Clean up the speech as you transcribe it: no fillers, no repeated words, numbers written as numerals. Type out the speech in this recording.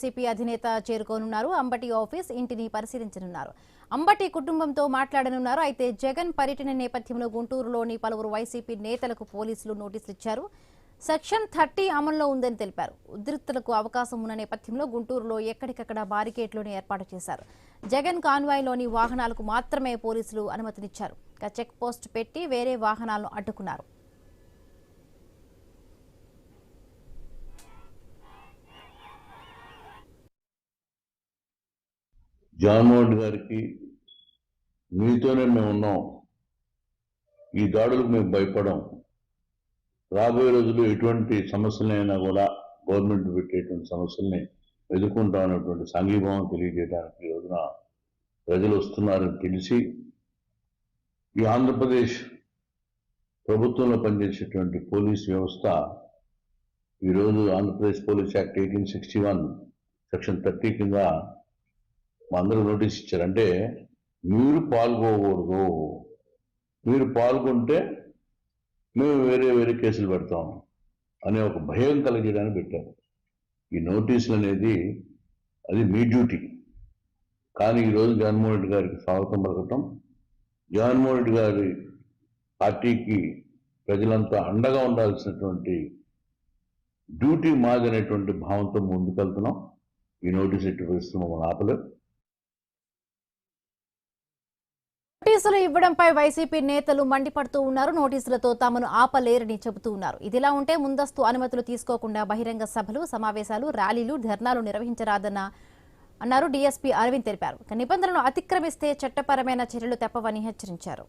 CP అధినేత చేరుకోనున్నారు. Ambati office ఇంటిని పరిశీలించనున్నారు. అంబటి కుటుంబంతో మాట్లాడనున్నారు. అయితే జగన్ పర్యటన నేపథ్యంలో గుంటూరులోని పలువురు వైసీపీ నేతలకు పోలీసులు నోటీసులు ఇచ్చారు. సెక్షన్ 30 అమల్లో ఉందని తెలిపారు. ఉద్రిక్తతలకు అవకాశం ఉన్న నేపథ్యంలో గుంటూరులో ఎక్కడికక్కడ బారికేడ్లను ఏర్పాటు చేశారు. జగన్ కాన్వాయ్లోని వాహనాలకు మాత్రమే పోలీసులు అనుమతినిచ్చారు. చెక్ పోస్ట్ పెట్టి వేరే వాహనాలను అడ్డుకున్నారు. జగన్మోహన్ గారికి మీతోనే మేము ఉన్నాం, ఈ దాడులకు మేము భయపడం, రాబోయే రోజుల్లో ఎటువంటి సమస్యలైనా కూడా గవర్నమెంట్ పెట్టేటువంటి సమస్యల్ని ఎదుర్కొంటాం అనేటువంటి సంఘీభావం తెలియజేయడానికి ఈ రోజున ప్రజలు వస్తున్నారని తెలిసి ఈ ఆంధ్రప్రదేశ్ ప్రభుత్వంలో పనిచేసేటువంటి పోలీస్ వ్యవస్థ ఈరోజు ఆంధ్రప్రదేశ్ పోలీస్ యాక్ట్ 1861 సెక్షన్ 30 కింద మా అందరూ నోటీస్ ఇచ్చారు. అంటే మీరు పాల్గొకూడదు, మీరు పాల్గొంటే మేము వేరే కేసులు పెడతాం అనే ఒక భయం కలిగేయడానికి పెట్టారు. ఈ నోటీసులు అనేది అది మీ డ్యూటీ. కానీ ఈరోజు జగన్మోహన్ రెడ్డి గారికి స్వాగతం పలకటం, జగన్మోహన్ రెడ్డి గారి పార్టీకి ప్రజలంతా అండగా ఉండాల్సినటువంటి డ్యూటీ మాది అనేటువంటి భావంతో ముందుకెళ్తున్నాం. ఈ నోటీసు ఎట్టి పరిస్థితుల్లో మమ్మల్ని ఆపలేదు. నోటీసులు ఇవ్వడంపై వైసీపీ నేతలు మండిపడుతూ ఉన్నారు. నోటీసులతో తమను ఆపలేరని చెబుతూ ఉన్నారు. ఇదిలా ఉంటే ముందస్తు అనుమతులు తీసుకోకుండా బహిరంగ సభలు, సమావేశాలు, ర్యాలీలు, ధర్నాలు నిర్వహించరాదన్న అన్నారు. డీఎస్పీ అరవింద్ తెలిపారు. నిబంధనలను అతిక్రమిస్తే చట్టపరమైన చర్యలు తప్పవని హెచ్చరించారు.